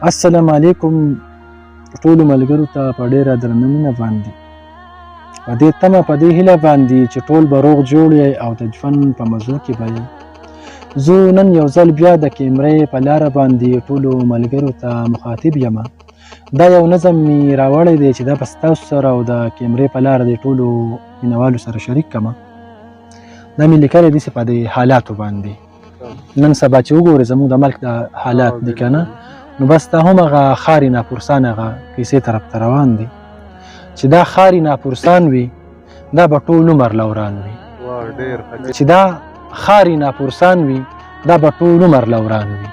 السلام علیکم ټولو ملګرو ته په ډېره درنه مینه باندې په دې تمه په دې هیله باندې چې ټول به روغ جوړ یې او د ژوند په مزو کې به یې. زه نن یو ځل بیا د کیمرې په لاره باندې ټولو ملګرو ته مخاطب یم. دا یو نظم مې راوړی دی چې دا به ستاسو سره او د کیمرې په لاره د ټولو مینوالو سره شریک کړم. دا مې لیکلی داسې په دې حالاتو باندې نن سبا چې وګورې زموږ د ملک د حالات دي که نه، نو بس دا هم هغه خاري ناپرسان هغه کیسې طرف ته روان دي چې دا خاري ناپرسان وي دا به ټول عمر لوران وي. چې دا خاري ناپرسان وي دا به ټول عمر لوران وي.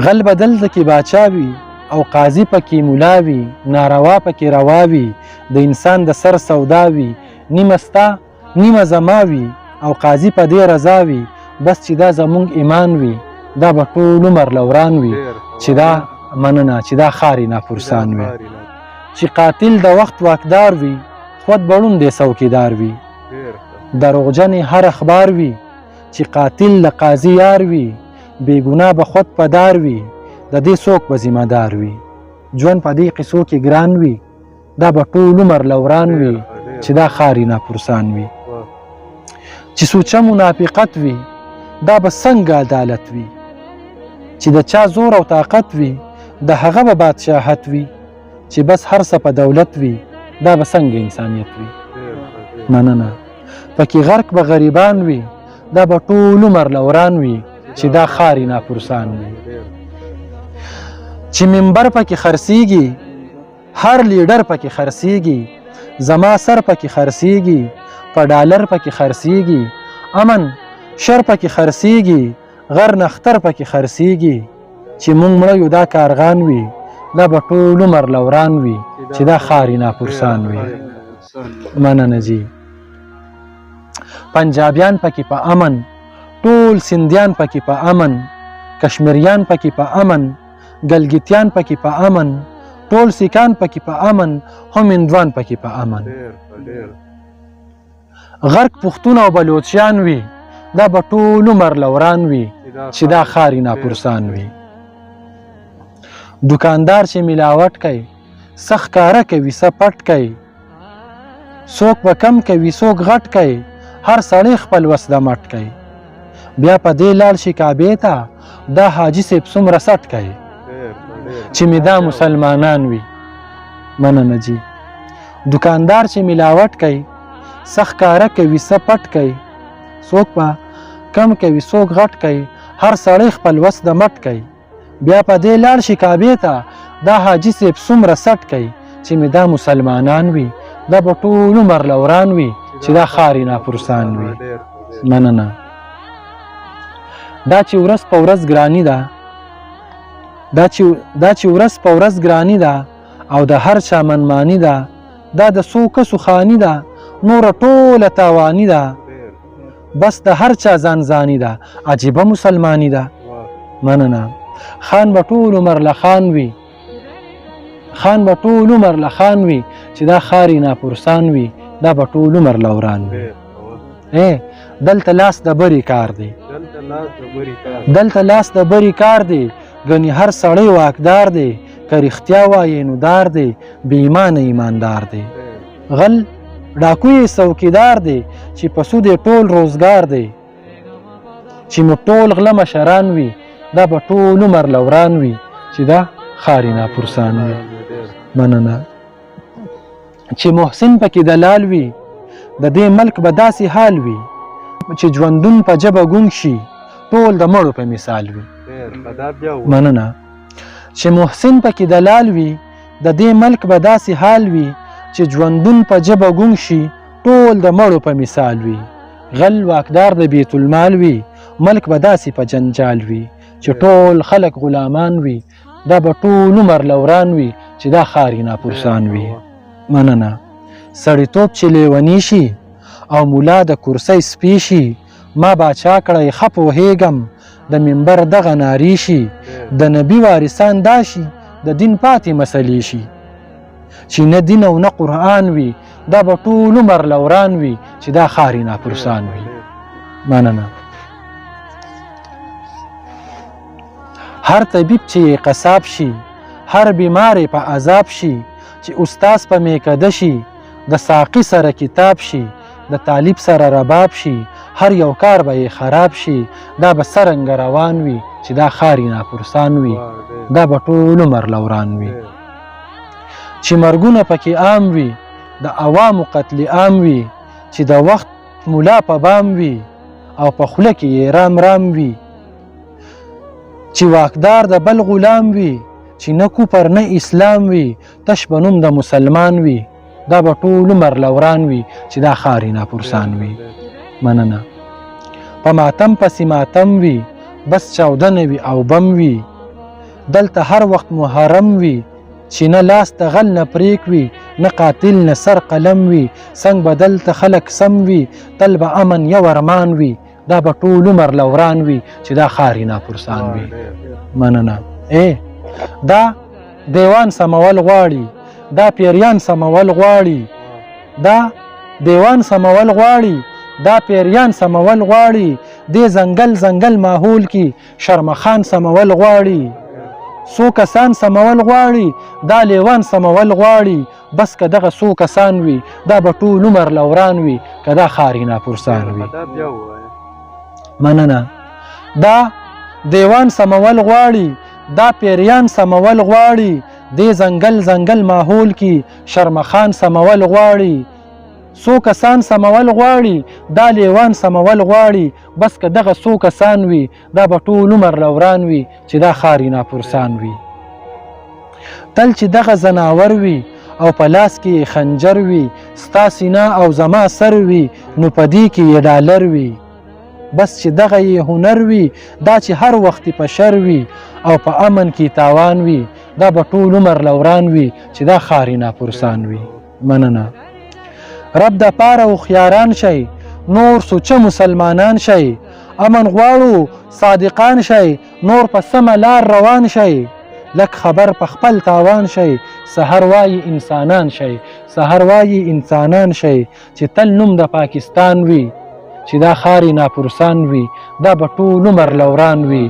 غل به دلته کې باچا وي او قاضي پکې ملا وي، ناروا پکې روا وي، د انسان د سر سودا وي، نیمه ستا نیمه زما وي او قاضي په دې رضا وي. بس چې دا زمونږ ایمان وي دا به ټول عمر لوران وي. چې دا مننه چې دا خاري ناپرسان وي. چې قاتل د وخت واکدار وي، خود بړون دی څوکیدار وي. دروغجن هر اخبار وي چې قاتل د قاضي یار وي، بې ګناه به خود پدار وي، د دې څوک به ذمه دار وي. ژوند په دې قصو کې ګران وي دا به ټول عمر لوران وي. چې دا خاري ناپرسان وي. چې سوچه منافقت وي دا به څنګه عدالت وي. چې د چا زور او طاقت وي د هغه به بادشاهت وي. چې بس هر څه په دولت وي دا به څنګه انسانیت وي. مننه پکې غرق به غریبان وي دا به ټول عمر لوران وي. چې دا خاري ناپرسان وي. چې منبر پکې خرڅیږي هر لیډر پکې خرڅیږي، زما سر پکې خرڅیږي، په ډالر پکې خرڅیږي، امن شر پکې خرڅیږي، غر نختر پکې خرڅیږي. چې مونږ مړه یو دا کارغان وي دا به ټول عمر لوران وي. چې دا خاري ناپرسان وي. مننه جی. پنجابیان پکې په امن، ټول سندیان پکې په امن، کشمیریان پکې په امن، ګلګیتیان پکې په امن، ټول سیکان پکې په امن، هم هندوان پکې په امن. غرق پښتون او بلوچیان وي دا به ټول عمر لوران وي. چې دا خاري ناپرسان وي. دکاندار چې ملاوټ کوي سخت کاره کوي څه پټ کوي، څوک به کم کوي څوک غټ کوي، هر سړی خپل وس د مټ کوي. بیا په دې لاړ شي کعبې ته دا حاجي صاحب څومره سټ کوي. چې مې دا مسلمانان وي. مننه جی. دکاندار چې ملاوټ کوي سخت کاره کوي څه پټ کوي، څوک به کم کوي څوک غټ کوي، هر سړی خپل وس د مټ کوي. بیا په دې لاړ شي کعبې ته دا حاجي صاحب څومره سټ کوي. چې مې دا مسلمانان وي دا به ټول عمر لوران وي. چې دا خاري ناپرسان وي. مننه. دا چې ورځ په ورځ ګرانی ده، دا چې ورځ په ورځ ګرانی ده او د هر چا منمانی ده، دا د څو کسو خانی ده نوره ټوله تاوانی ده. بس د هر چا ځان ځانی ده عجیبه مسلمانی ده. مننه. خان به ټول عمر له خان وي، خان به ټول عمر له خان وي. چې دا خاري ناپرسان وي دا به ټول عمر لوران وي. دلته لاس د بری کار دی، دلته لاس د بری کار دی، ګنې هر سړی واکدار دی، که رښتیا وایې نو دار دی، بې ایمانه ایماندار دی. غل ډاکو یې څوکیدار دی، چې په سود یې ټول روزګار دی. چې مو ټول غله مشران وي دا به ټول عمر لوران وي. چې دا خاري ناپرسان وي. مننه. چې محسن پکې دلال وي د دې ملک به داسې حال وي، چې ژوندون په ژبه ګونګ شي ټول د مړو په مثال وي. مننه. چې محسن پکې دلال وي د دې ملک به داسې حال وي، چې ژوندون په ژبه ګونګ شي ټول د مړو په مثال وي. غل واکدار د بیت المال وي، ملک به داسې په جنجال وي، چې ټول خلک غلامان وي. دا به ټول عمر لوران وي. چې دا خاري ناپرسان وي. مننه. سړیتوب چې لیونی شي او مولا د کرسۍ سپی شي، ما باچا کړی ښه پوهېږم د منبر دغه نارې شي. د نبي وارثان دا شي د دین پاتې مسلې شي. چې نه دین او نه قرآن وي دا به ټول عمر لوران وي. چې دا خاري ناپرسان وي. مننه. هر طبیب چې قصاب شي، هر بیمار په عذاب شي، چې استاز په میکده شي، د ساقي سره کتاب شي، د طالب سره رباب شي، هر یو کار به خراب شي، دا به څرنګه روان وي چې دا ښار یې ناپرسان وي، دا به ټول عمر لوران وي. چې مرګونه پکې عام وي، د عوامو قتل عام وي، چې د وخت ملا په بام وي او په خوله کې یې رام رام وي، چې واکدار د بل غلام وي، چې نه کوپر نه اسلام وي، تش به نوم د مسلمان وي، دا به ټول عمر لوران وي چې دا ښار یې ناپرسان وي. مننه. په ماتم پسې ماتم وي، بس چاودنه وي او بم وي، دلته هر وخت محرم وي، چې نه لاس ته غل نه پریک وي، نه قاتل نه سر قلم وي، څنګ به دلته خلک سم وي، تل به امن یو ارمان وي، دا به ټول عمر لوران وي چې دا ښار یې ناپرسان وي. مننه. دا دیوان سمول غواړي، دا پیریان سمول غواړي، دا دیوان سمول غواړي، دا پیریان سمول غواړي، دې ځنګل ځنګل ماحول کې شرمخان سمول غواړي، څو کسان سمول غواړي، دا لیوان سمول غواړي، بس که دغه څو کسان وي، دا به ټول عمر لوران وي که دا ښار یې ناپرسان وي. مننه. دا دیوان سمول غواړي، دا پیریان سمول غواړي، دې ځنګل ځنګل ماحول کې شرمخان سمول غواړي، څو کسان سمول غواړي، دا لیوان سمول غواړي، بس که دغه څو کسان وي، دا به ټول عمر لوران وي چې دا ښار یې ناپرسان وي. تل چې دغه زناور وي او په لاس کې خنجر وي، ستا سینه او زما سر وي، نو په دې کې یې ډالر وي، بس چې دغه یې هنر وي، دا چې هر وخت په شر وي او په امن کې تاوان وي، دا به ټول عمر لوران وي چې دا ښار یې ناپرسان وي. مننه. رب د پاره هوښیاران شئ، نور سوچه مسلمانان شئ، امن غواړو صادقان شئ، نور په سمه لار روان شئ، لک خبر په خپل تاوان شئ، سحر وایي انسانان شئ، سحر وایي انسانان شئ، چې تل نوم د پاکستان وي، چې دا ښار یې ناپرسان وي، دا به ټول عمر لوران وي.